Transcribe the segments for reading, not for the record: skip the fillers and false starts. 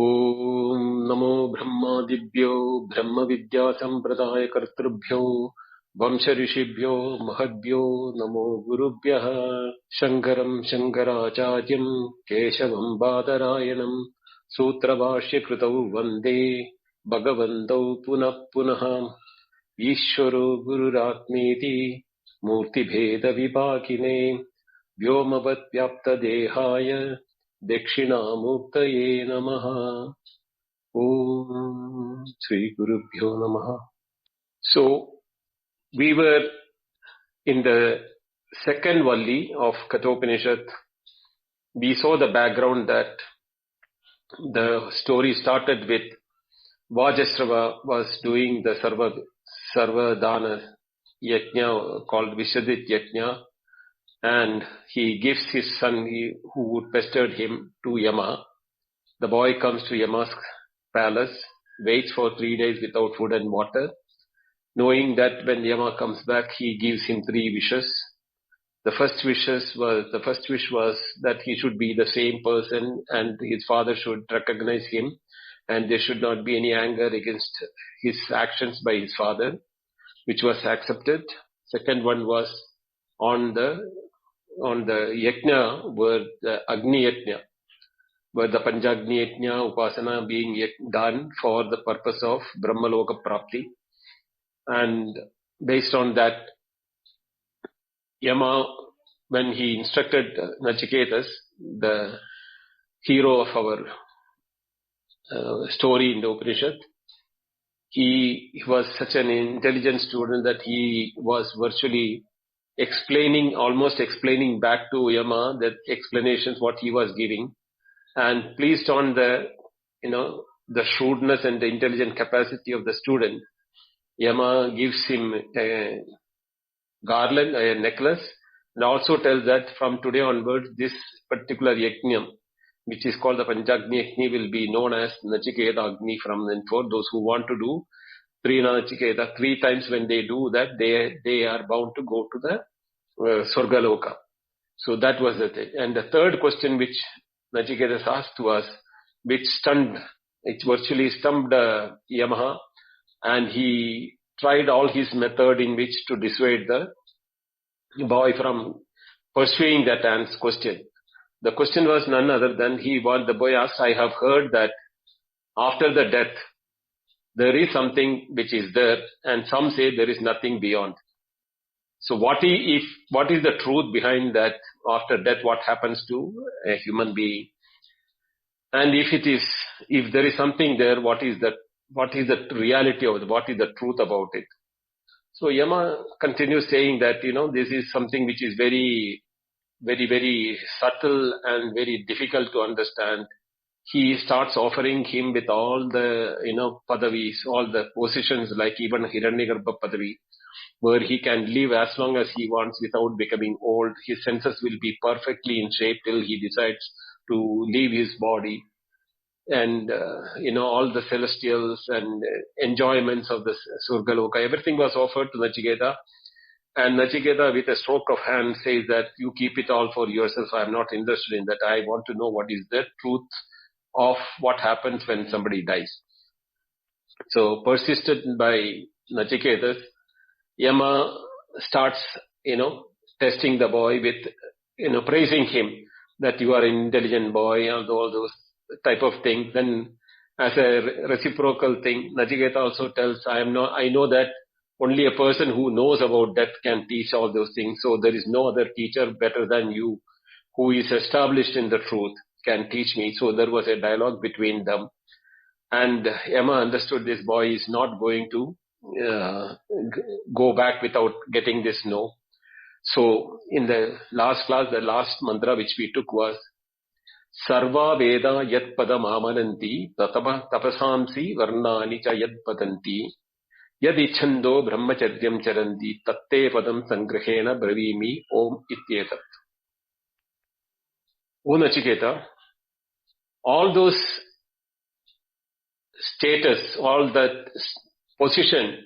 ॐ नमो ब्रह्मादिभ्यो ब्रह्मविद्यासम्प्रदायकर्तृभ्यो वंशऋषिभ्यो महद्भ्यो नमो गुरुभ्यः। शङ्करम् शङ्कराचार्यम् केशवम् बादरायणम् सूत्रभाष्यकृतौ वन्दे भगवन्तौ पुनः पुनः। ईश्वरो गुरुरात्मेति मूर्तिभेदविभागिने व्योमवद्व्याप्तदेहाय दक्षिणामूर्तये नमः। Om Sri Gurubhyo Namaha. So, we were in the second Valli of Kathopanishad. We saw the background that the story started with Vajasrava was doing the Sarvadana Yajna called Vishadit Yajna, and he gives his son who pestered him to Yama. The boy comes to Yama's palace, waits for 3 days without food and water, knowing that when Yama comes back, he gives him 3 wishes. The first wish was that he should be the same person and his father should recognize him, and there should not be any anger against his actions by his father, which was accepted. Second one was on the yajna, where the Agni Yajna, where the Panchagni Yajna Upasana being done for the purpose of Brahmaloka Prapti. And based on that, Yama, when he instructed Nachiketas, the hero of our story in the Upanishad, he was such an intelligent student that he was virtually almost explaining back to Yama the explanations what he was giving. And pleased on the shrewdness and the intelligent capacity of the student, Yama gives him a garland, a necklace, and also tells that from today onwards, this particular yajna, which is called the Panchagni Yajna, will be known as Nachiketa Agni from then forth. Those who want to do 3 Nachiketa, 3 times when they do that, they are bound to go to the Swargaloka. So that was the thing. And the third question which Nachiketas asked to us, which virtually stumped Yamaha, and he tried all his method in which to dissuade the boy from pursuing that question. The question was none other than the boy asked, I have heard that after the death, there is something which is there, and some say there is nothing beyond. So what is the truth behind that? After death, what happens to a human being? And if there is something there, what is the reality of it? What is the truth about it? So Yama continues saying that, this is something which is very, very, very subtle and very difficult to understand. He starts offering him with all the, padavis, all the positions, like even Hiranyagarbha padavi, where he can live as long as he wants without becoming old. His senses will be perfectly in shape till he decides to leave his body. And, all the celestials and enjoyments of the Surgaloka, everything was offered to Nachiketa. And Nachiketa, with a stroke of hand, says that you keep it all for yourself. I am not interested in that. I want to know what is the truth of what happens when somebody dies. So, persisted by Nachiketas, Yama starts, testing the boy with, praising him that you are an intelligent boy, all those type of things. Then, as a reciprocal thing, Nachiketa also tells, I know that only a person who knows about death can teach all those things. So there is no other teacher better than you, who is established in the truth, can teach me. So there was a dialogue between them. And Yama understood this boy is not going to go back without getting this no. So in the last class, the last mantra which we took was Sarva Veda Yat Padam Amananti Tapasamsi Varnani Cha Yat Padanti Yad Ichhando Brahmacharyam Charanti Tatte Padam Sangrahena Bravimi Om Ityetat. O Nachiketa, all those status, all that position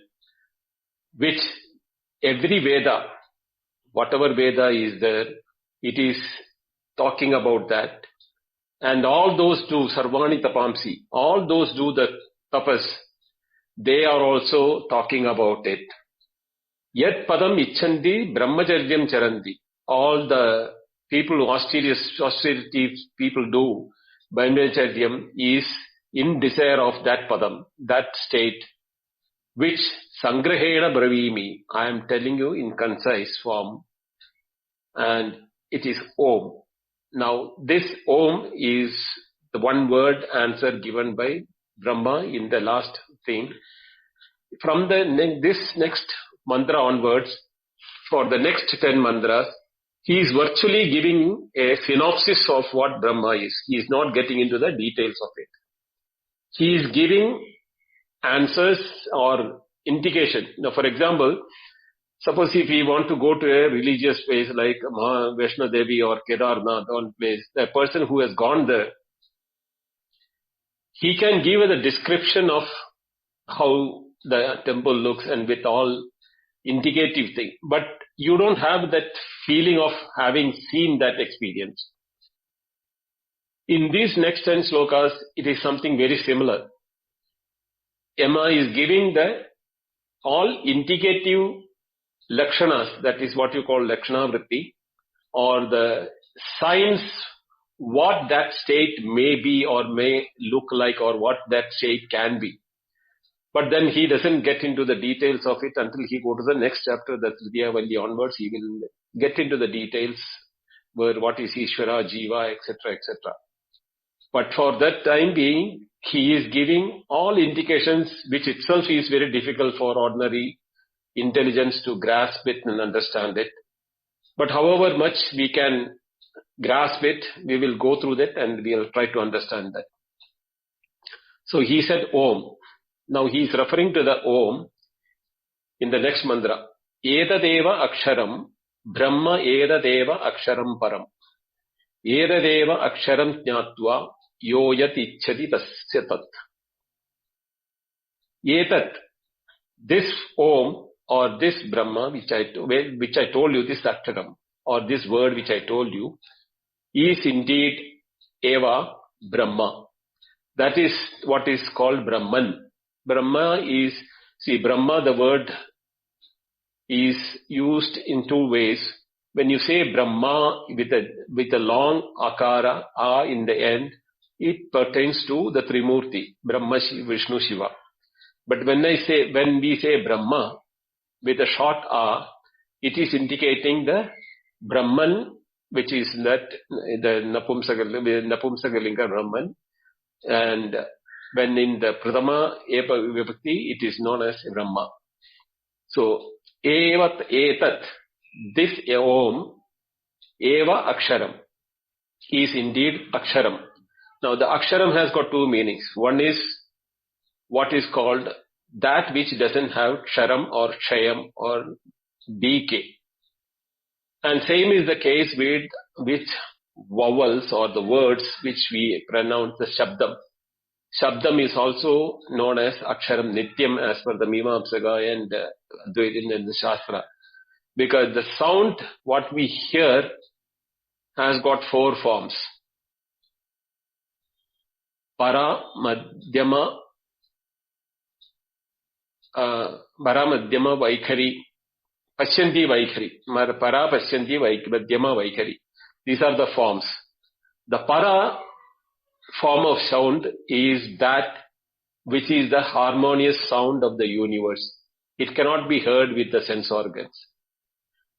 which every Veda, whatever Veda is there, it is talking about that. And all those do Sarvani Tapamsi, all those do the tapas, they are also talking about it. Yet Padam Ichandi Brahmacharyam Charandi. All the people who austerity people do, Brahmacharyam is in desire of that Padam, that state, which Sangrahena Bravimi, I am telling you in concise form, and it is Om. Now, this Om is the one word answer given by Brahma in the last thing. From this next mantra onwards, for the next 10 mantras, he is virtually giving a synopsis of what Brahma is. He is not getting into the details of it. He is giving answers or indication. Now, for example, suppose if we want to go to a religious place like Vaishno Devi or Kedarnath, one place, the person who has gone there, he can give a description of how the temple looks and with all indicative thing. But you don't have that feeling of having seen that experience. In these next 10 slokas, it is something very similar. Yama is giving the all indicative lakshanas, that is what you call lakshana vritti, or the signs what that state may be or may look like or what that state can be. But then he doesn't get into the details of it until he go to the next chapter, that's Vidyavalli onwards, he will get into the details where what is Ishvara, Jiva, etc., etc. But for that time being, he is giving all indications, which itself is very difficult for ordinary intelligence to grasp it and understand it. But however much we can grasp it, we will go through that and we will try to understand that. So he said Om. Now he is referring to the Om in the next mantra. Edadeva aksharam brahma edadeva aksharam param. Edadeva aksharam jnatva yoyat ichchati tasya tat. Etat, this Om or this Brahma which I told you, this aksharam or this word which I told you, is indeed Eva Brahma. That is what is called Brahman. Brahma is, see, Brahma, the word is used in two ways. When you say Brahma with a long akara, a in the end, it pertains to the Trimurti, Brahma, Vishnu, Shiva. But when we say Brahma with a short a, it is indicating the Brahman, which is that the Napumsakalinga Brahman, and when in the Pradama Eva Vibhakti, it is known as Brahma. So, Evat Etat, this Om, Eva Aksharam, is indeed Aksharam. Now, the Aksharam has got two meanings. One is what is called that which doesn't have Ksharam or Kshayam or decay. And same is the case with vowels or the words which we pronounce the Shabdam. Shabdam is also known as Aksharam Nityam as per the Mimamsaka and Advaitin and the Shastra. Because the sound, what we hear, has got four forms. Para, Madhyama, Vaikhari, Pashyanti Vaikhari. Para, Pashyanti, Madhyama, Vaikhari. These are the forms. The Para form of sound is that which is the harmonious sound of the universe. It cannot be heard with the sense organs.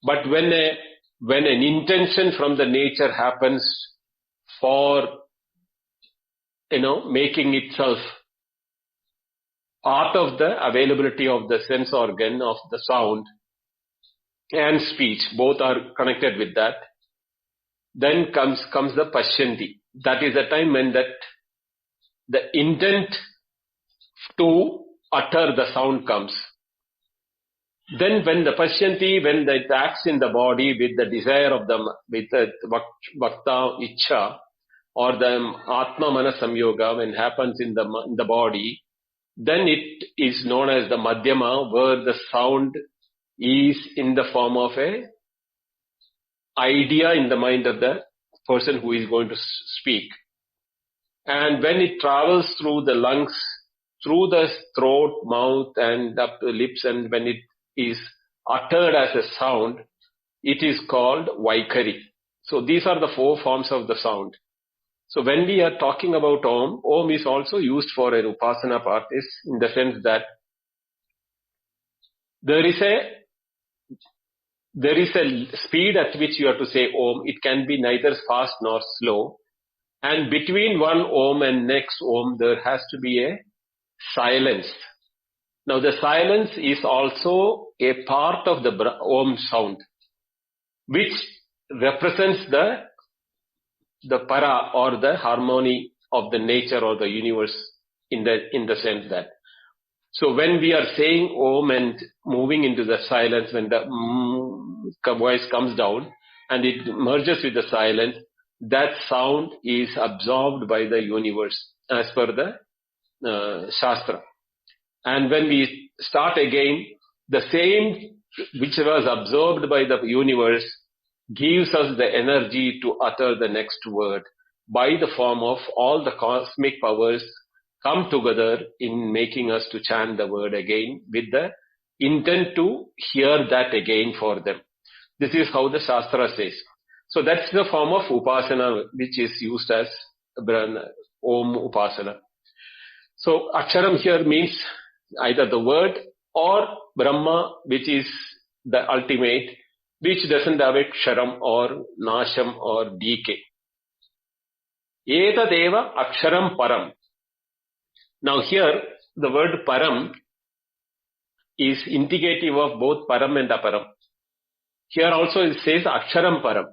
But when an intention from the nature happens for, making itself part of the availability of the sense organ of the sound and speech, both are connected with that, then comes the Pashyanti. That is the time when the intent to utter the sound comes. Then when the Pashyanti, when it acts in the body with the desire of with the Vakta Ichcha or the Atma Mana Samyoga, when it happens in the body, then it is known as the Madhyama, where the sound is in the form of a idea in the mind of the person who is going to speak. And when it travels through the lungs, through the throat, mouth, and up the lips, and when it is uttered as a sound, it is called Vaikari. So these are the four forms of the sound. So when we are talking about Om is also used for an Upasana practice in the sense that there is a speed at which you have to say Om. It can be neither fast nor slow. And between one Om and next Om, there has to be a silence. Now the silence is also a part of the Om sound, which represents the para or the harmony of the nature or the universe in the sense that. So when we are saying Om and moving into the silence, when the voice comes down and it merges with the silence, that sound is absorbed by the universe as per the Shastra. And when we start again, the same which was absorbed by the universe gives us the energy to utter the next word by the form of all the cosmic powers come together in making us to chant the word again with the intent to hear that again for them. This is how the Shastra says. So that's the form of Upasana which is used as Om Upasana. So Aksharam here means either the word or Brahma, which is the ultimate, which doesn't have a Ksharam or Nasham or decay. Etadeva Aksharam Param. Now here the word Param is indicative of both Param and Aparam. Here also it says Aksharam Param.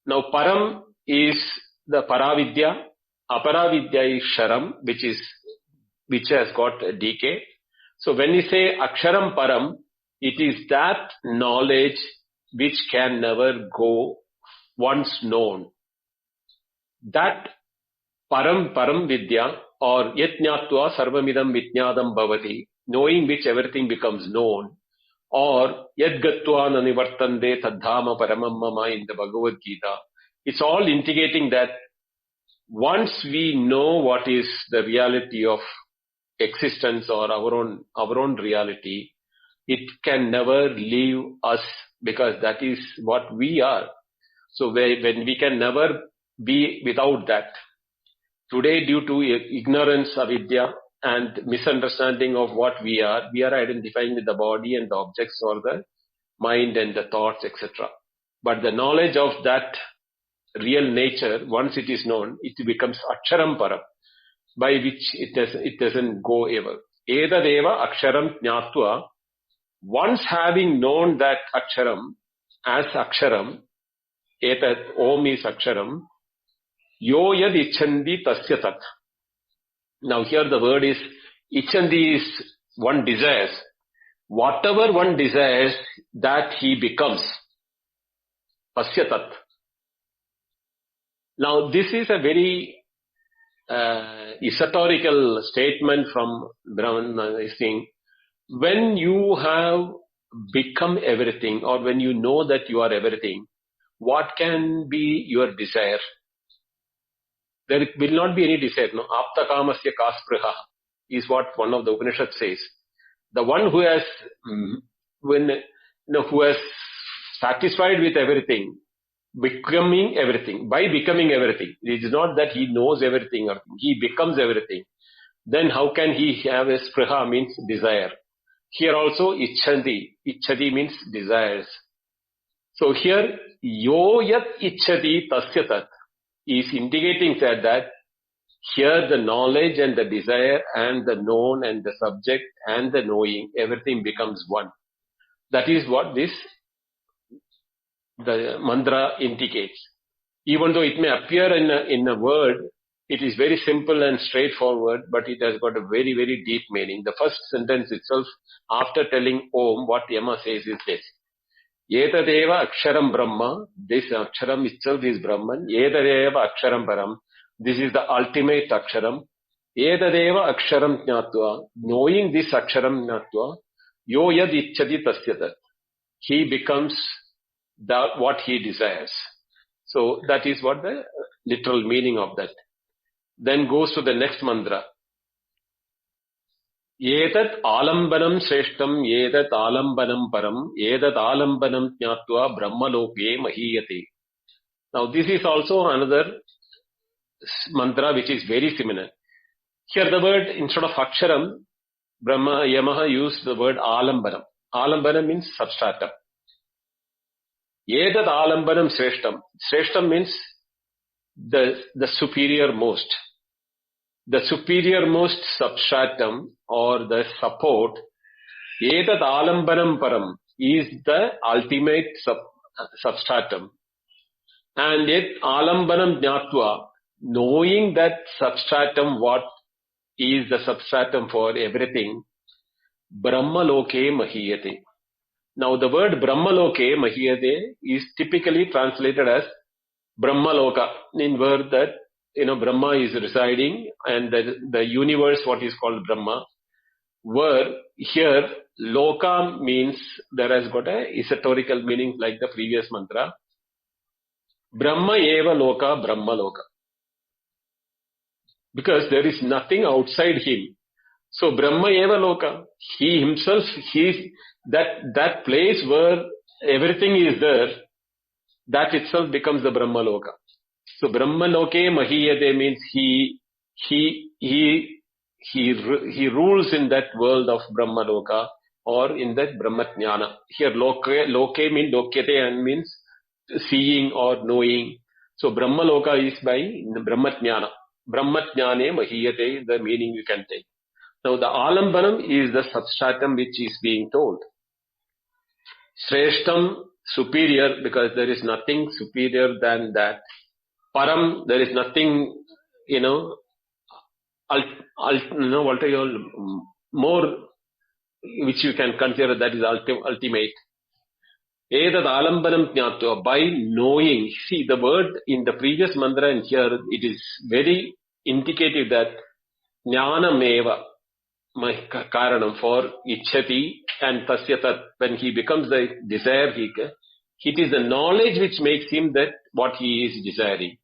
Now Param is the Paravidya, Aparavidya is Sharam, which has got a decay. So when we say Aksharam Param, it is that knowledge which can never go once known. That Param Vidya or Yatnyatva Sarvamidam Vitnyadam Bhavati, knowing which everything becomes known, or Yadgatva Nanivartande Tadhama Paramam Mama in the Bhagavad Gita. It's all indicating that once we know what is the reality of existence or our own reality, it can never leave us because that is what we are. So when we can never be without that. Today, due to ignorance, avidya, and misunderstanding of what we are identifying with the body and the objects or the mind and the thoughts, etc. But the knowledge of that real nature, once it is known, it becomes Aksharam Param, by which it doesn't go ever. Edadeva Aksharam Jnatva, once having known that Aksharam as Aksharam, Etad Om is Aksharam, Yo Yad Ichandi Tasya Tat. Now here the word is, Ichandi is one desires. Whatever one desires, that he becomes. Tasya Tat. Now this is a very esoterical statement from Brahman. When you have become everything, or when you know that you are everything, what can be your desire? There will not be any desire. No, apta kamasya kaspriha is what one of the Upanishads says. The one who has, who has satisfied with everything, becoming everything. By becoming everything, it is not that he knows everything or he becomes everything. Then how can he have a spriha, means desire? Here also ichchandi. Ichchati means desires. So here yo yat ichchati tasya tat is indicating that here the knowledge and the desire and the known and the subject and the knowing, everything becomes one. That is what the mantra indicates. Even though it may appear in a word, it is very simple and straightforward, but it has got a very, very deep meaning. The first sentence itself, after telling Om, what Yama says is this. Etadeva Aksharam Brahma, this Aksharam itself is Brahman. Etadeva Aksharam Param, this is the ultimate Aksharam. Etadeva Aksharam Jnatva, knowing this Aksharam Jnatva, Yo Yad Ichchati Tasyatat, he becomes what he desires. So that is what the literal meaning of that. Then goes to the next mantra. Etat alambanam shreshtam, etat alambanam param, etat alambanam jnatva brahmaloke mahiyate. Now this is also another mantra which is very similar. Here the word, instead of aksharam, Yamaha used the word alambanam. Alambanam means substratum. Etat alambanam shreshtam. Shreshtam means the superior most. The superiormost substratum or the support, etat alambanam param, is the ultimate substratum. And yet alambanam jnatva, knowing that substratum, what is the substratum for everything, Brahmaloke mahiyate. Now the word Brahmaloke mahiyate is typically translated as Brahmaloka, in word that Brahma is residing and the universe, what is called Brahma, where here Loka means there has got a esoterical meaning like the previous mantra. Brahma eva Loka, Brahma Loka. Because there is nothing outside him. So Brahma eva Loka, he himself, that place where everything is there, that itself becomes the Brahma Loka. So Brahmaloke mahiyate means he rules in that world of Brahmaloka or in that Brahmatjnana. Here loke means lokyate and means seeing or knowing. So Brahmaloka is by Brahmatjnana. Brahmatjnane mahiyate, the meaning you can take. Now the alambanam is the substratum which is being told. Shreshtam, superior, because there is nothing superior than that. Param, there is nothing, more which you can consider that is ultimate. Etat alambanam jnatva, by knowing. See, the word in the previous mantra and here, it is very indicative that jnanameva, my karanam for ichhati and tasya tat, when he becomes the desire, it is the knowledge which makes him that what he is desiring.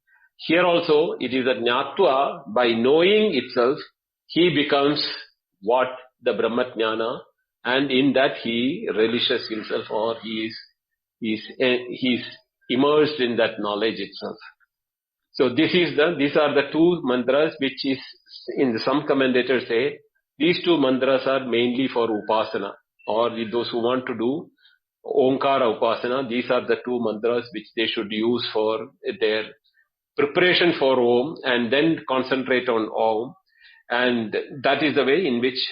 Here also, it is a jnatva, by knowing itself, he becomes what? The Brahmatjnana, and in that he relishes himself, or he is immersed in that knowledge itself. So these are the two mantras which is, in some commentators say, these two mantras are mainly for upasana, or those who want to do Omkara upasana. These are the two mantras which they should use for their preparation for Om, and then concentrate on Om, and that is the way in which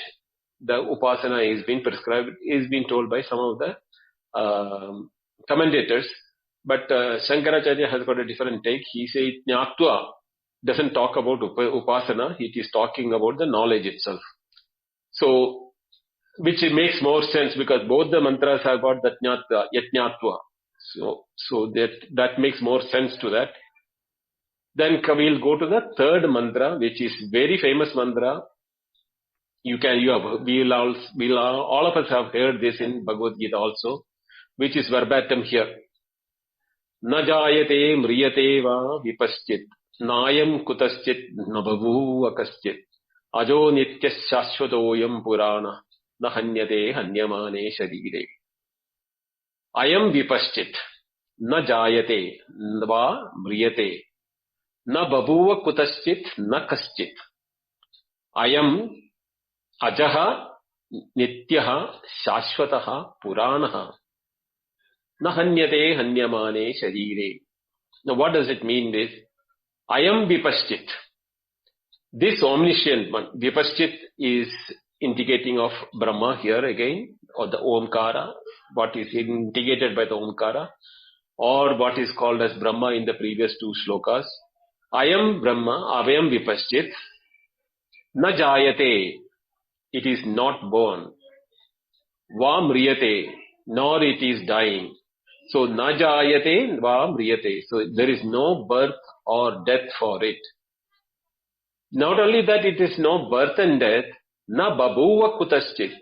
the upasana is being prescribed, is being told by some of the commentators. But Shankaracharya has got a different take. He says Jnatva doesn't talk about upasana, it is talking about the knowledge itself. So, which makes more sense because both the mantras have got that Yajnatva. So that makes more sense to that. Then we'll go to the third mantra, which is very famous mantra. All of us have heard this in Bhagavad Gita also, which is verbatim here. Na jayate mriyate va vipaschit, nayam kutaschit nabhavu akaschit, ajo nityas shashvatoyam purana, na hanyate hanyamane sharire. Ayam vipaschit, na jayate va mriyate, na babuva kutaschit na kaschit. Ayam ajaha nityaha shashvataha puranaha na hanyate hanyamane sharire. Now what does it mean this? Ayam vipaschit. This omniscient one, vipaschit, is indicating of Brahma here again, or the Omkara, what is indicated by the Omkara, or what is called as Brahma in the previous two shlokas. Ayam Brahma, avayam vipaschit, na jayate, it is not born. Va mriyate, nor it is dying. So na jayate, va mriyate. So there is no birth or death for it. Not only that, it is no birth and death, na babuva kutaschit.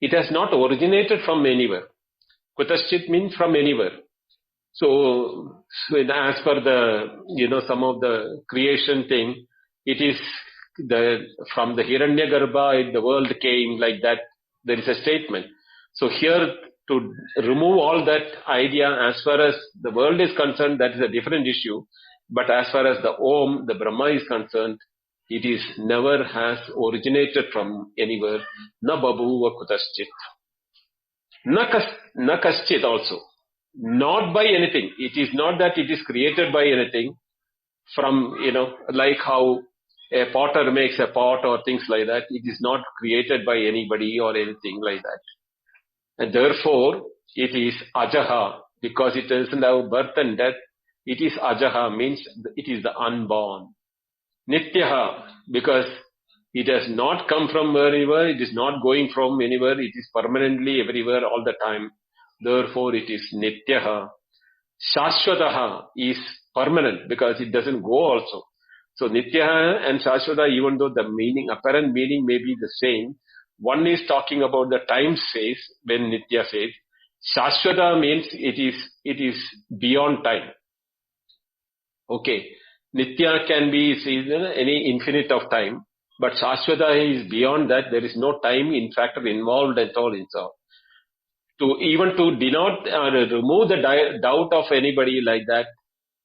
It has not originated from anywhere. Kutaschit means from anywhere. So as per the, some of the creation thing, It is from the Hiranyagarbha, the world came like that. There is a statement. So here, to remove all that idea, as far as the world is concerned, that is a different issue. But as far as the Om, the Brahma is concerned, it is never has originated from anywhere. Na babuva kutaschit. Na kaschit also. Not by anything. It is not that it is created by anything. From, like how a potter makes a pot or things like that. It is not created by anybody or anything like that. And therefore, it is ajaha, because it doesn't have birth and death. It is ajaha, means it is the unborn. Nityaha, because it has not come from anywhere, it is not going from anywhere, it is permanently everywhere all the time. Therefore, it is nityaha. Shashwataha is permanent, because it doesn't go also. So Nityaha and Shashwata, even though the meaning, apparent meaning may be the same, one is talking about the time phase when Nitya says. Shashwata means it is beyond time. Okay. Nitya can be any infinite of time, but Shashwata is beyond that. There is no time in fact involved at all in so. To denote or remove the doubt of anybody like that,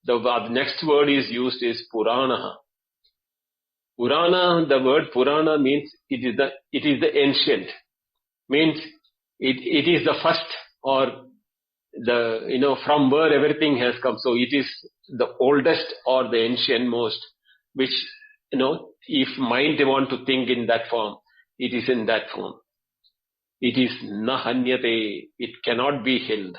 the next word is used is Purana. Purana, the word Purana means it is the ancient. Means it is the first, or the, from where everything has come. So it is the oldest or the ancient most, which, if mind want to think in that form, it is in that form. It is na hanyate, it cannot be held.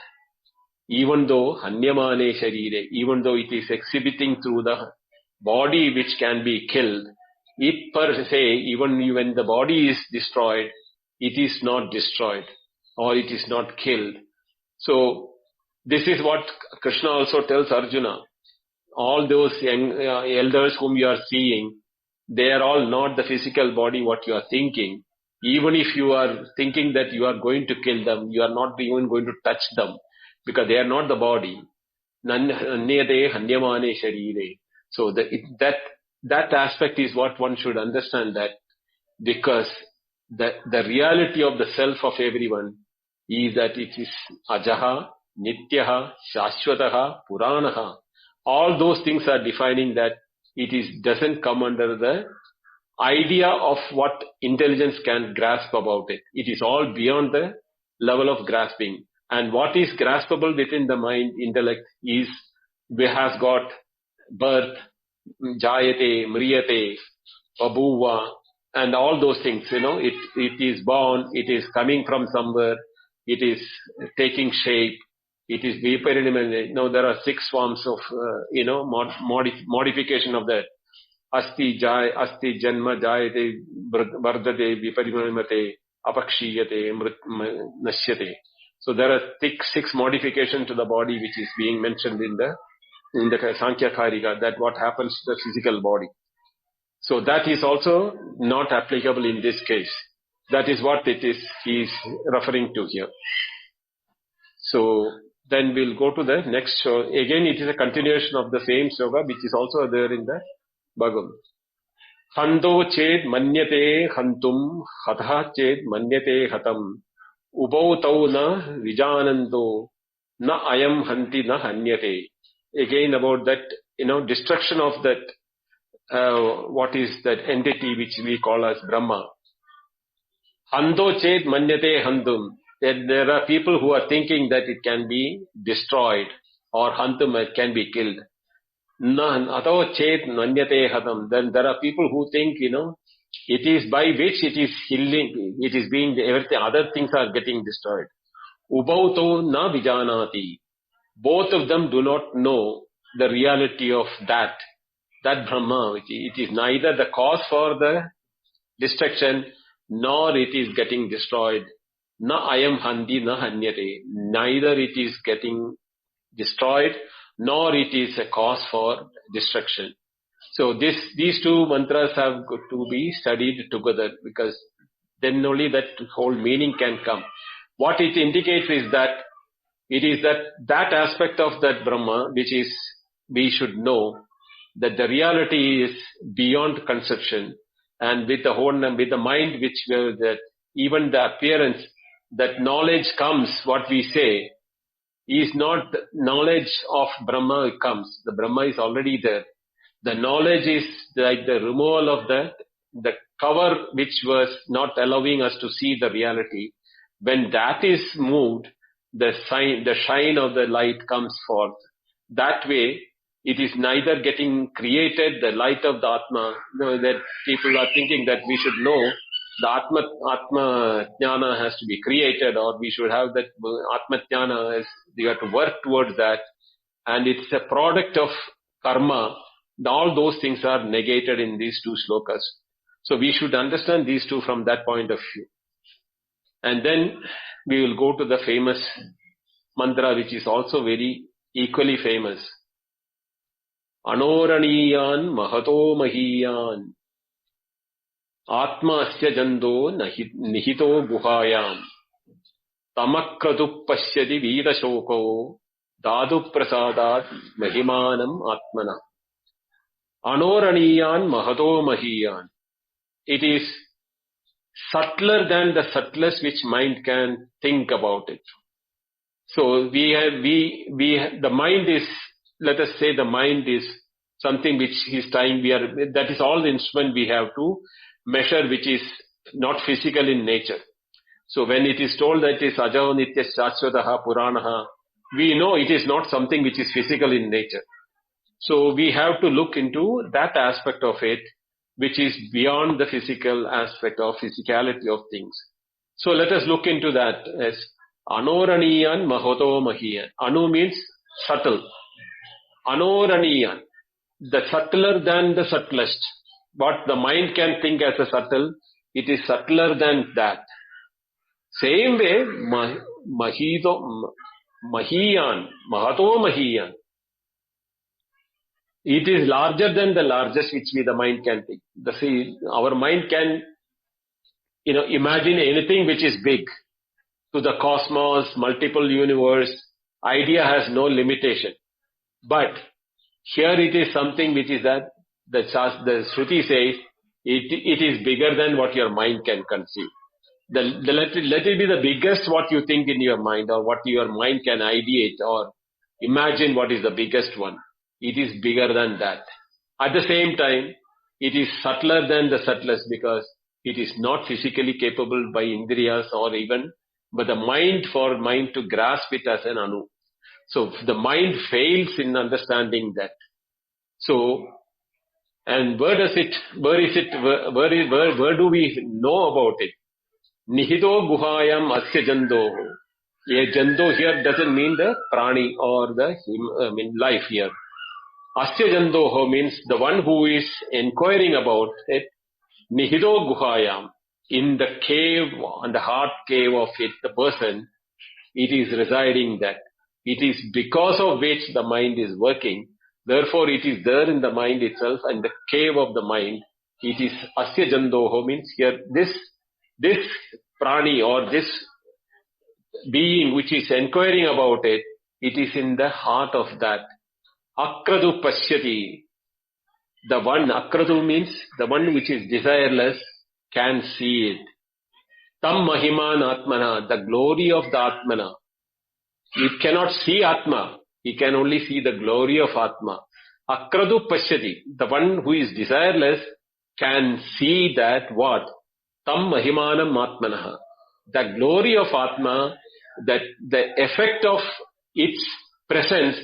Even though hanyamane sharire, even though it is exhibiting through the body which can be killed, it per se, even when the body is destroyed, it is not destroyed or it is not killed. So this is what Krishna also tells Arjuna. All those young elders whom you are seeing, they are all not the physical body what you are thinking. Even if you are thinking that you are going to kill them, you are not even going to touch them, because they are not the body. Nanyate hanyamane sharire. So that aspect is what one should understand, that because the reality of the self of everyone is that it is ajaha, nityaha, shashwataha, puranaha. All those things are defining that it doesn't come under the idea of what intelligence can grasp about it. It is all beyond the level of grasping. And what is graspable within the mind, intellect, has got birth, jayate, mriyate, babuva, and all those things. It is born, it is coming from somewhere, it is taking shape, it is viparinamana. There are 6 forms of, modification of that. Asti janma jayate vardate viparinamate apakshiyate nasyate. So there are 6 modifications to the body which is being mentioned in the Sankhya Karika, that what happens to the physical body. So that is also not applicable in this case. That is what he is referring to here. So then we'll go to the next show. Again, it is a continuation of the same sloka, which is also there in the Bhagavad. Hando ched manyate hantum, hatha ched manyate hatam, ubau tau na vijanando, na ayam hanti na hanyate. Again about that, destruction of that, what is that entity which we call as Brahma. Hando ched manyate handum. There are people who are thinking that it can be destroyed, or hantum, it can be killed. Atav chet manyate hadam. Then there are people who think, it is by which it is healing, it is being, everything, other things are getting destroyed. Ubauto na vijanati. Both of them do not know the reality of that Brahma. It is neither the cause for the destruction, nor it is getting destroyed. Na ayam handi na hanyate. Neither it is getting destroyed, nor it is a cause for destruction. So these 2 mantras have to be studied together, because then only that whole meaning can come. What it indicates is that it is that aspect of that Brahma which is we should know, that the reality is beyond conception, and with the mind which that even the appearance that knowledge comes, what we say, is not knowledge of Brahma comes. The Brahma is already there. The knowledge is like the removal of the cover which was not allowing us to see the reality. When that is moved, the shine of the light comes forth. That way, it is neither getting created, the light of the Atma, that people are thinking that we should know the Atma Jnana has to be created, or we should have that Atma Jnana, you have to work towards that, and it's a product of karma. All those things are negated in these two slokas. So we should understand these two from that point of view. And then we will go to the famous mantra, which is also very equally famous. Anuraniyan mahato mahiyan atma asya jando nihito guhayam tamakratu pasyati vida shoko dadu prasadat mahimanam atmana. Anuraniyan mahato mahiyan. It is subtler than the subtlest which mind can think about it. So the mind is, let us say the mind is something which is trying, that is all the instrument we have to measure, which is not physical in nature. So when it is told that it is ajo nitya shashvataha puranaha, we know it is not something which is physical in nature. So we have to look into that aspect of it, which is beyond the physical aspect of physicality of things. So let us look into that as Anuraniyan mahoto mahiyan. Anu means subtle. Anuraniyan, the subtler than the subtlest. What the mind can think as a subtle, it is subtler than that. Same way, mahiyan, mahato mahiyan. It is larger than the largest which the mind can think. Our mind can, imagine anything which is big. To the cosmos, multiple universe, idea has no limitation. But here it is something which is that the Shruti says it is bigger than what your mind can conceive. Let it be the biggest what you think in your mind, or what your mind can ideate or imagine what is the biggest one. It is bigger than that. At the same time, it is subtler than the subtlest, because it is not physically capable by indriyas or even, but the mind to grasp it as an anu. So the mind fails in understanding that. So, and where do we know about it? Nihito guhayam asya jando. A jando here doesn't mean the prani or the life here. Asya jandoho means the one who is inquiring about it. Nihito guhayam, in the cave, on the heart cave of it, the person, it is residing that. It is because of which the mind is working. Therefore, it is there in the mind itself, and the cave of the mind. It is asya jandoho means here this prani or this being which is inquiring about it. It is in the heart of that. Akradu pasyati. The one, akradu means the one which is desireless can see it. Tam mahiman atmana, the glory of the atmana. You cannot see atma, you can only see the glory of atma. Akradu pasyati, the one who is desireless can see that what? Tam mahimanam atmanaha. The glory of atma, that the effect of its presence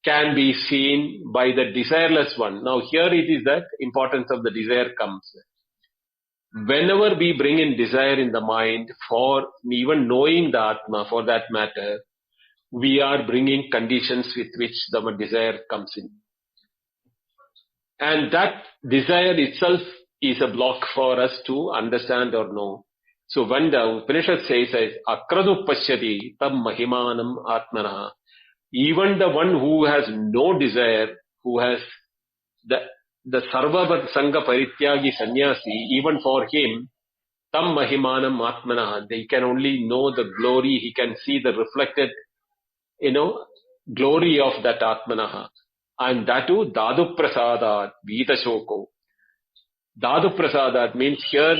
can be seen by the desireless one. Now here it is that importance of the desire comes. Whenever we bring in desire in the mind for even knowing the Atma, for that matter, we are bringing conditions with which the desire comes in. And that desire itself is a block for us to understand or know. So when the Upanishad says, Akradu pasyati tam mahimanam atmana, even the one who has no desire, who has the sarva sangha parityagi sannyasi, even for him, tam mahimanam atmana, they can only know the glory, he can see the reflected, glory of that atmanaha. And that too, Dadu Prasadat, Vita Shoko. Dadu Prasadat means here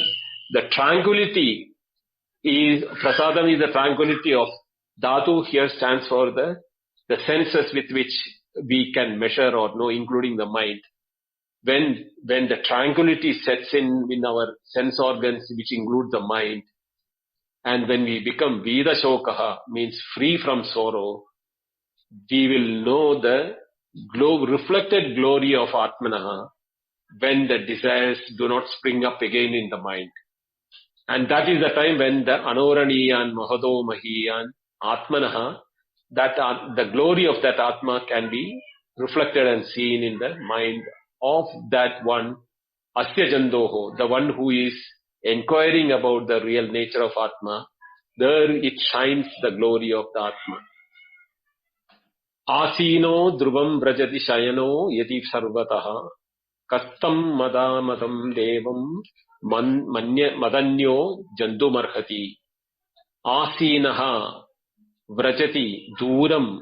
the tranquility is, Prasadam is the tranquility of, Dhatu here stands for the senses with which we can measure or know, including the mind. When the tranquility sets in our sense organs, which include the mind, and when we become Vida Shokaha, means free from sorrow, we will know the reflected glory of Atmanaha when the desires do not spring up again in the mind. And that is the time when the Anuraniyan, Mahado Mahiyan, Atmanaha, that the glory of that Atma can be reflected and seen in the mind of that one, Asya Jandoho, the one who is inquiring about the real nature of Atma. There it shines the glory of the Atma. Asino Dhruvam Vrajati Shayano Yati Sarvataha Kastam Madamadam Devam Madanyo Jandumarhati. Asinaha Vrajati Duram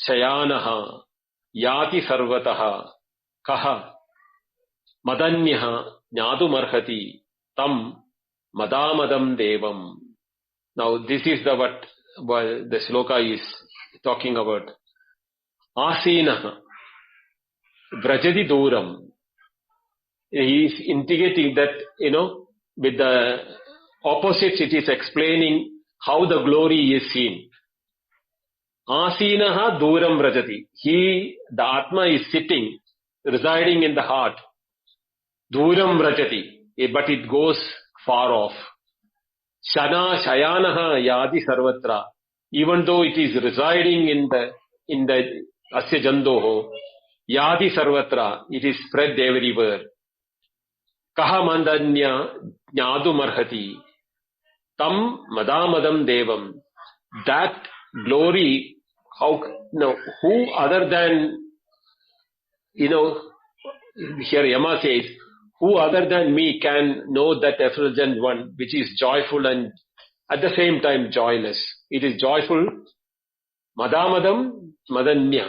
Shayanaha Yati Sarvataha Kaha Madanyaha Nyadumarhati Tam Madamadam Devam. Now this is what the shloka is talking about. Asinaha Vrajati Duram. He is indicating that, with the opposites it is explaining how the glory is seen. Asinaha Duram Vrajati. The Atma is sitting, residing in the heart. Duram Vrajati, but it goes far off. Shayanaha Yadi Sarvatra. Even though it is residing in the Asya Jandoho, Yadi Sarvatra, it is spread everywhere. Kaha Mandanya Nyadu Marhati. Tam Madamadam Devam. That glory, who other than, here Yama says, who other than me can know that effulgent one which is joyful and at the same time joyless. It is joyful, Madamadam Madanya.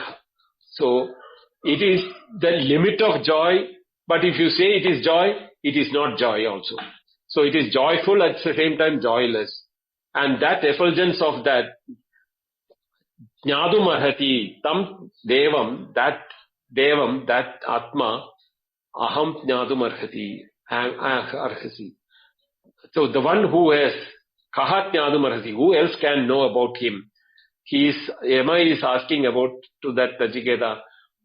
So it is the limit of joy, but if you say it is joy, it is not joy also. So it is joyful at the same time joyless. And that effulgence of that Jnadu Marhati, Tam Devam, that Atma, Aham Jnadu Marhati, Arhasi. So the one who has Kahat Jnadu Marhati, who else can know about him? Yama is asking about to that Nachiketa,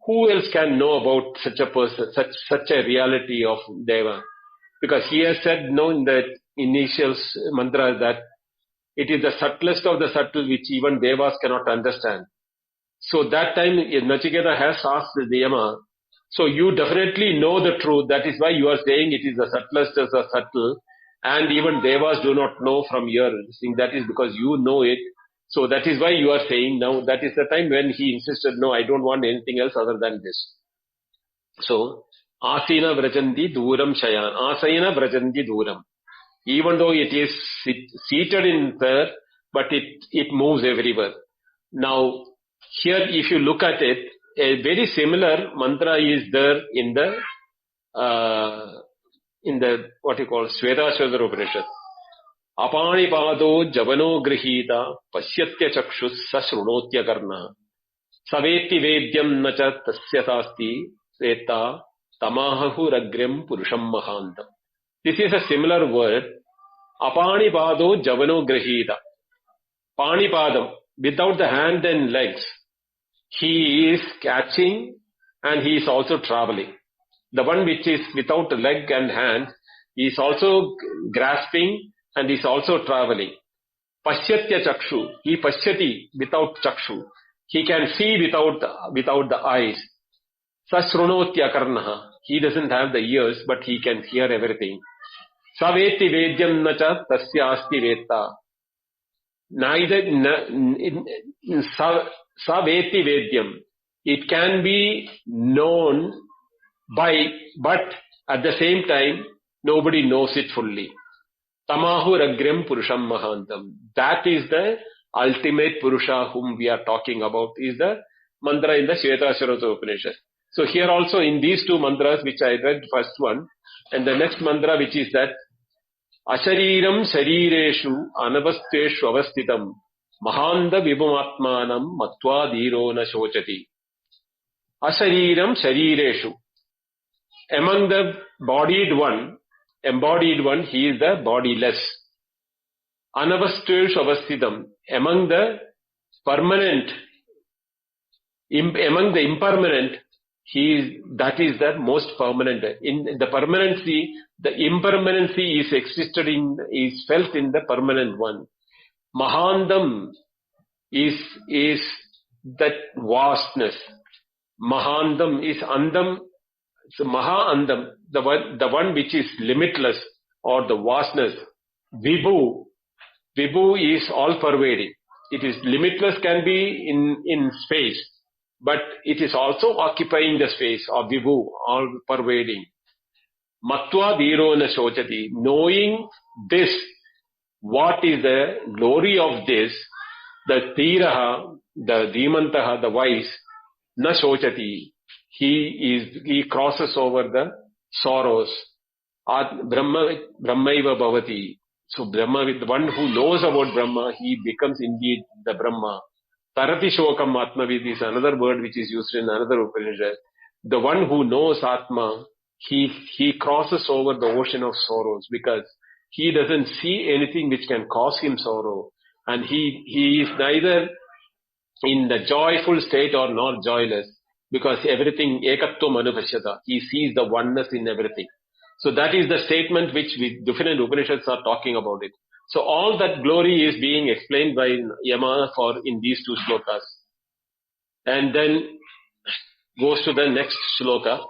who else can know about such a person, such a reality of Deva? Because he has said in the initial mantra that it is the subtlest of the subtle which even Devas cannot understand. So that time Nachiketa has asked the Yama, so you definitely know the truth, that is why you are saying it is the subtlest as the subtle, and even Devas do not know from your thing, that is because you know it. So that is why you are saying now, that is the time when he insisted, no, I don't want anything else other than this. So, Asina Vrajanti Duram Shayan. Asina Vrajanti Duram. Even though it is seated in there, but it moves everywhere. Now, here if you look at it, a very similar mantra is there in the what you call Shvetashvatara Upanishad. Apani pado javano grihita pasyatya chakshus sashrunotya karna saveti vedyam nacha tasya sasti sveta tamahu ragrem purusham mahantam. This is a similar word. Apani pado javano grihita. Pani padam, without the hand and legs, he is catching and he is also traveling. The one which is without leg and hand, he is also grasping and is also traveling. Pasyatya chakshu, he pasyati without chakshu. He can see without the eyes. Sashrunotya karnaha, he doesn't have the ears but he can hear everything. Saveti vedyam nacha tasya asti veta. Neither saveti vedyam, it can be known by, but at the same time nobody knows it fully. Tamahu ragrem purusham mahantam. That is the ultimate Purusha whom we are talking about, is the mantra in the Shvetashvatara Upanishad. So here also in these two mantras which I read, first one, and the next mantra which is that Ashariram Sharireshu Anavasteshu Avastitam Mahanda Vibhumatmanam Matva Dhiro Na Shochati. Ashariram Sharireshu. Among the embodied one, he is the bodiless. Anavasteshu Avastitam. Among the impermanent, that is the most permanent. In the permanency, the impermanency is felt in the permanent one. Mahandam is that vastness. Mahandam is andam. So Maha-andam, the one which is limitless or the vastness. Vibhu is all pervading. It is limitless, can be in space, but it is also occupying the space of Vibhu, all pervading. Matva Dhiro Na Shochati. Knowing this, what is the glory of this, the Dhiraha, the Dhimantaha, the wise, Na Shochati. He crosses over the sorrows. Brahmaiva Bhavati. So Brahma, with the one who knows about Brahma, he becomes indeed the Brahma. Tarati Shokam Atmavid is another word which is used in another Upanishad. The one who knows Atma, he crosses over the ocean of sorrows because he doesn't see anything which can cause him sorrow. And he is neither in the joyful state or not joyless because everything ekatvam anupashyata. He sees the oneness in everything. So that is the statement which different Upanishads are talking about it. So all that glory is being explained by Yama in these two shlokas. And then goes to the next shloka.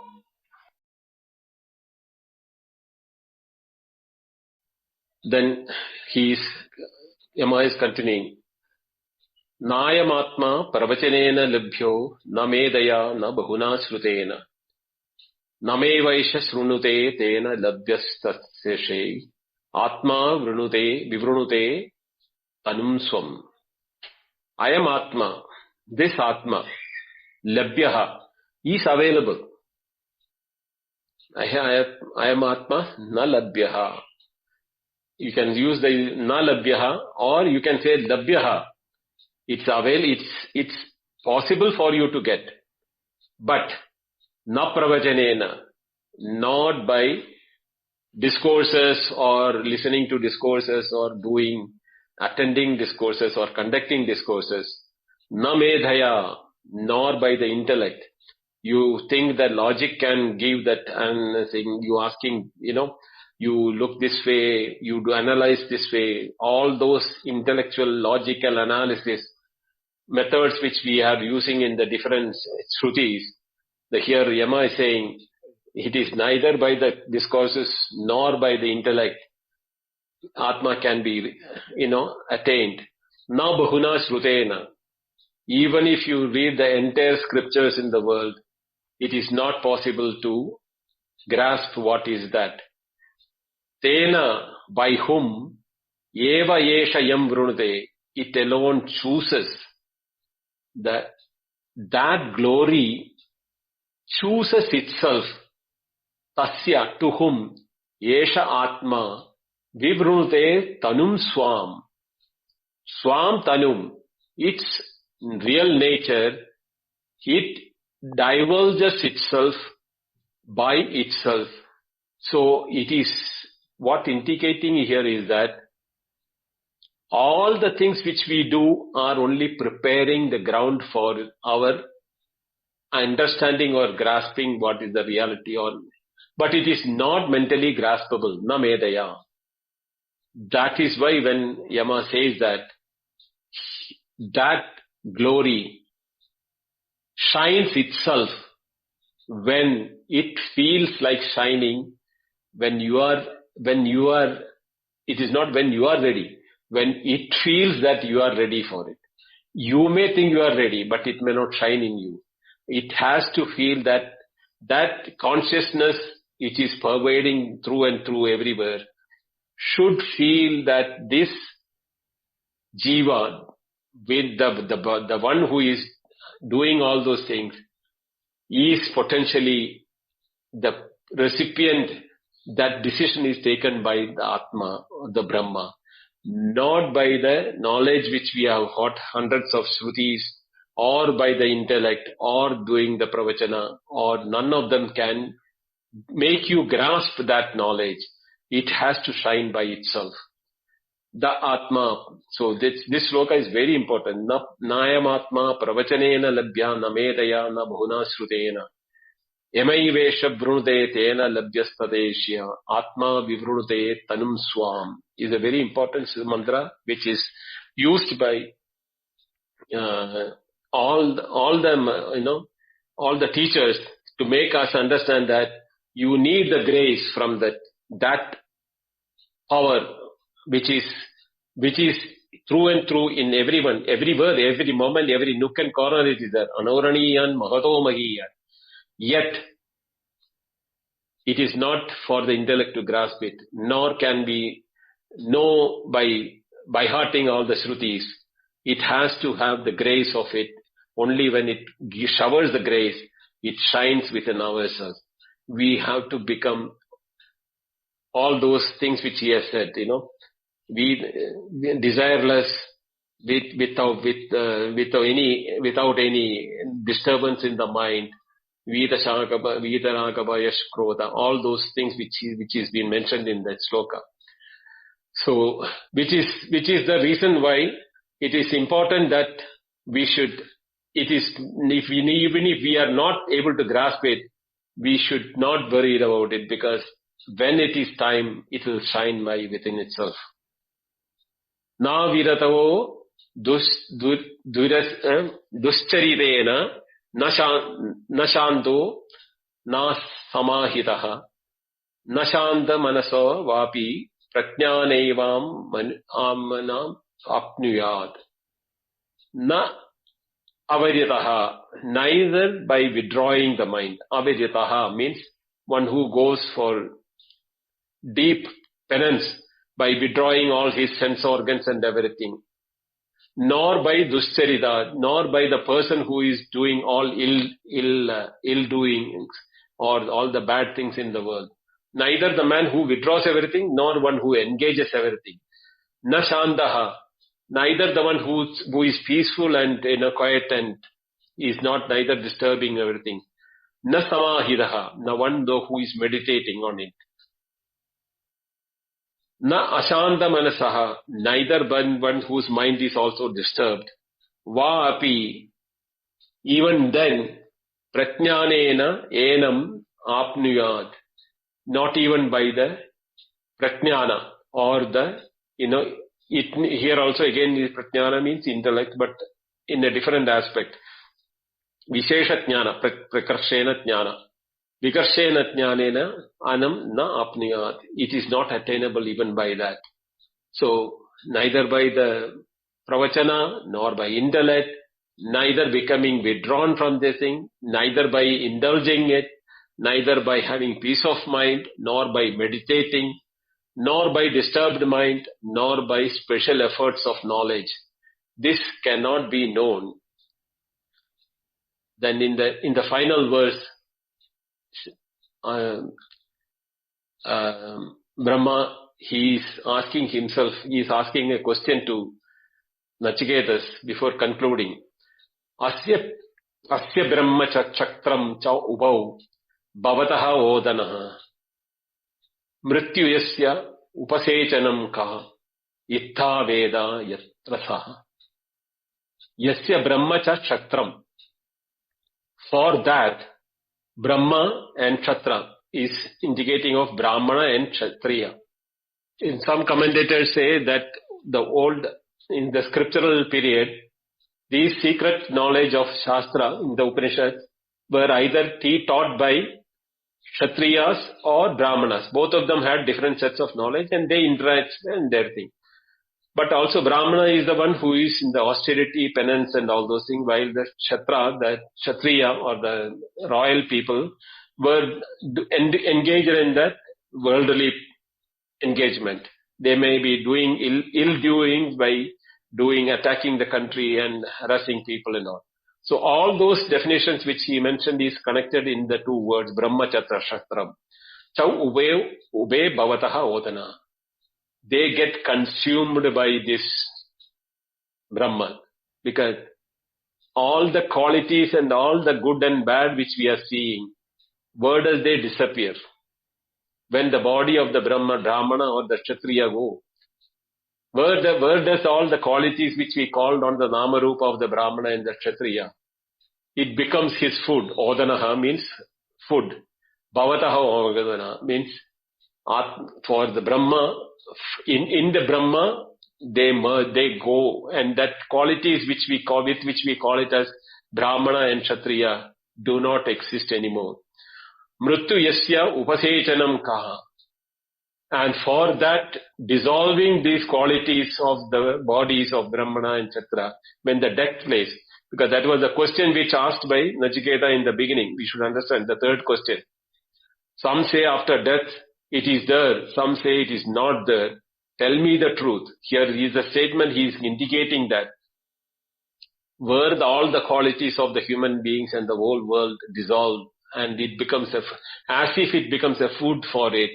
Then Yama is continuing. Nayamatma pravachanena labhyo na medaya na bahuna shrutena. Name vaisha shrunute tena labhyastaseshe atma vivrunute tanum swam. I am Atma. This Atma, labhyaha, is available. I am Atma, na labhyaha. You can use the na labhyaha or you can say labhyaha. It's possible for you to get. But na pravachanena, not by discourses or listening to discourses or attending discourses or conducting discourses. Na medhaya, nor by the intellect. You think that logic can give that and you asking, you look this way, you do analyze this way, all those intellectual logical analysis methods which we are using in the different shrutis. Here Yama is saying, it is neither by the discourses nor by the intellect Atma can be, attained. Na bahuna shrutena. Even if you read the entire scriptures in the world, it is not possible to grasp what is that. Tena, by whom, eva yesha yam vrunute, it alone chooses. That glory chooses itself. Tasya, to whom, yesha atma, vivrunute tanum swam. Swam tanum, its real nature, it divulges itself by itself. So it is what indicating here is that all the things which we do are only preparing the ground for our understanding or grasping what is the reality, but it is not mentally graspable. Na medaya. That is why when Yama says that glory shines itself when it feels like shining, it is not when you are ready, when it feels that you are ready for it. You may think you are ready, but it may not shine in you. It has to feel that consciousness, it is pervading through and through everywhere, should feel that this jiva with the one who is doing all those things, is potentially the recipient. That decision is taken by the Atma, the Brahma, not by the knowledge which we have got hundreds of Shrutis, or by the intellect, or doing the pravachana, or none of them can make you grasp that knowledge. It has to shine by itself. The Atma. So this sloka is very important. Na nayam Atma pravachanena labhya na medaya na bhuna shrutena. Yamaivesha vrunute tena labhyastadeshya Atma vivrunute tanum swam is a very important mantra which is used by all the teachers to make us understand that you need the grace from that power which is through and through in everyone, every word, every moment, every nook and corner it is there. Anuraniyan mahato mahiyan. Yet it is not for the intellect to grasp it, nor can we know by hearting all the Shrutis. It has to have the grace of it. Only when it showers the grace, it shines within ourselves. We have to become all those things which he has said, we desireless, without any disturbance in the mind, all those things which is been mentioned in that sloka. So, which is the reason why it is important that we should. It is even if we are not able to grasp it, we should not worry about it, because when it is time, it will shine by within itself. Na viratavo duscharideena na shanto na samahitaha na shanta manaso vapi prajnanevam amanam apnuyad. Na avaritaha, neither by withdrawing the mind. Avaritaha means one who goes for deep penance by withdrawing all his sense organs and everything. Nor by duscharita, nor by the person who is doing all ill doings or all the bad things in the world. Neither the man who withdraws everything, nor one who engages everything. Na shantaha, neither the one who is peaceful and quiet and is not neither disturbing everything. Na samahidaha, the one though who is meditating on it. Na ashanta manasaha, neither one whose mind is also disturbed. Va api, even then, prajnanena enam apnuyad, not even by the prajnana or the, here also again prajnana means intellect, but in a different aspect. Vishesha jnana, prakarshena jnana. Vikarshena jnanena anam na apniyat. It is not attainable even by that. So, neither by the pravachana, nor by intellect, neither becoming withdrawn from this thing, neither by indulging it, neither by having peace of mind, nor by meditating, nor by disturbed mind, nor by special efforts of knowledge. This cannot be known. Then in the final verse, Brahma, he is asking a question to Nachiketas before concluding. Asya Brahma Chakram cha ubau bhavataha odanaha mrityu yasya upasechanam ka ittha veda yatrasaha. Yasya Brahma Chakram. For that, Brahma and Kshatriya is indicating of Brahmana and Kshatriya. In some commentators say that in the scriptural period, these secret knowledge of Shastra in the Upanishads were either taught by Kshatriyas or Brahmanas. Both of them had different sets of knowledge and they interact and their thing. But also Brahmana is the one who is in the austerity, penance and all those things, while the Kshatriya or the royal people were engaged in that worldly engagement. They may be doing ill doings by attacking the country and harassing people and all. So all those definitions which he mentioned is connected in the two words Brahmachatra Shatram. Chau ube bhavataha odana. They get consumed by this Brahman, because all the qualities and all the good and bad which we are seeing, where does they disappear? When the body of the Brahmana or the Kshatriya go, where does all the qualities which we called on the Nama Rupa of the Brahmana and the Kshatriya, it becomes his food. Odanaha means food. Bhavataha odana means for the Brahma, in the Brahma, they go, and that qualities which we call it as Brahmana and Kshatriya do not exist anymore. Mrityu yasya upasechanam kaha. And for that, dissolving these qualities of the bodies of Brahmana and Kshatriya, when the death plays, because that was the question which asked by Nachiketa in the beginning. We should understand the third question. Some say after death it is there, some say it is not there. Tell me the truth. Here is a statement he is indicating that where all the qualities of the human beings and the whole world dissolve, and it becomes as if it becomes a food for it,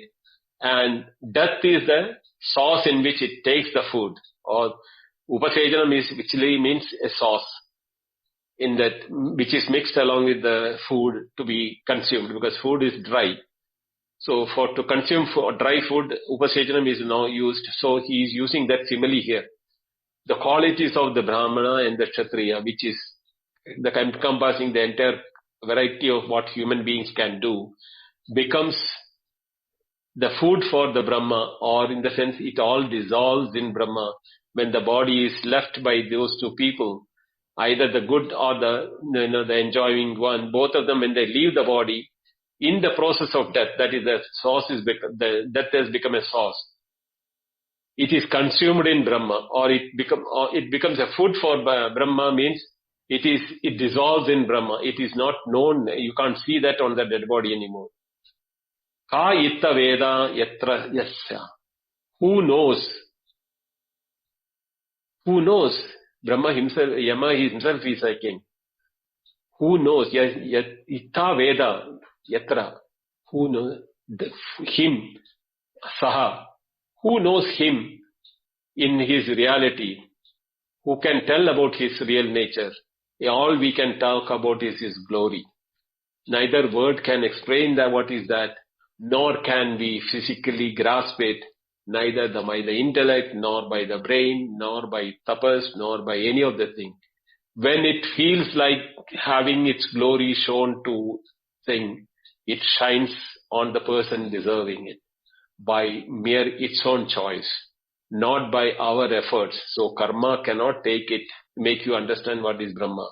and death is the sauce in which it takes the food, or upasejanam actually means a sauce in that which is mixed along with the food to be consumed, because food is dry. So to consume dry food, upasejanam is now used. So he is using that simile here. The qualities of the Brahmana and the Kshatriya, which is encompassing the entire variety of what human beings can do, becomes the food for the Brahma, or in the sense it all dissolves in Brahma when the body is left by those two people, either the good or the enjoying one. Both of them, when they leave the body, in the process of death, that is the sauce the death has become a sauce. It is consumed in Brahma, or it becomes a food for Brahma, means it dissolves in Brahma. It is not known. You can't see that on the dead body anymore. Ka itta veda yatra yasya. Who knows? Who knows? Brahma himself, Yama himself is a king. Who knows? Itta veda yatra. Who knows? Him. Saha. Who knows him in his reality? Who can tell about his real nature? All we can talk about is his glory. Neither word can explain what is that, nor can we physically grasp it, neither by the intellect, nor by the brain, nor by tapas, nor by any of the things. When it feels like having its glory shown to thing, it shines on the person deserving it by mere its own choice, not by our efforts. So karma cannot make you understand what is Brahma.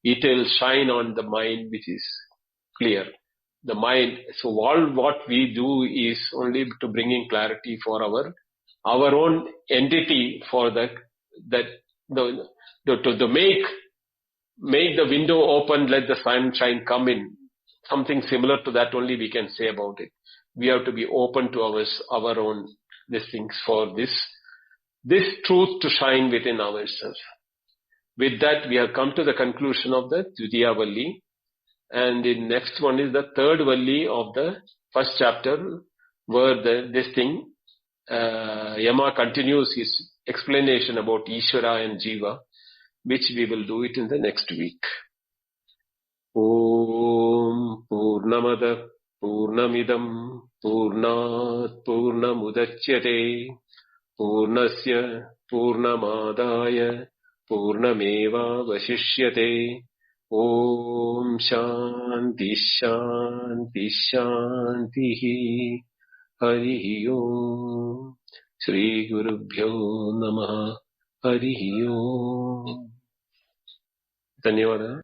It will shine on the mind which is clear. The mind. So all what we do is only to bring in clarity for our own entity, for to make the window open, let the sunshine come in. Something similar to that only we can say about it. We have to be open to our own these things for this truth to shine within ourselves. With that, we have come to the conclusion of the Dvitiya Valli. And the next one is the third Valli of the first chapter, where Yama continues his explanation about Ishvara and Jiva, which we will do it in the next week. Om Purnamada Purnamidam Purnat Purnamudachyate Purnasya Purnamadaya Purnameva Vasishyate. Om Shanti Shanti Shanti. Hari Om. Shri Gurubhyo Namaha. Hari Om. Dhanyawada.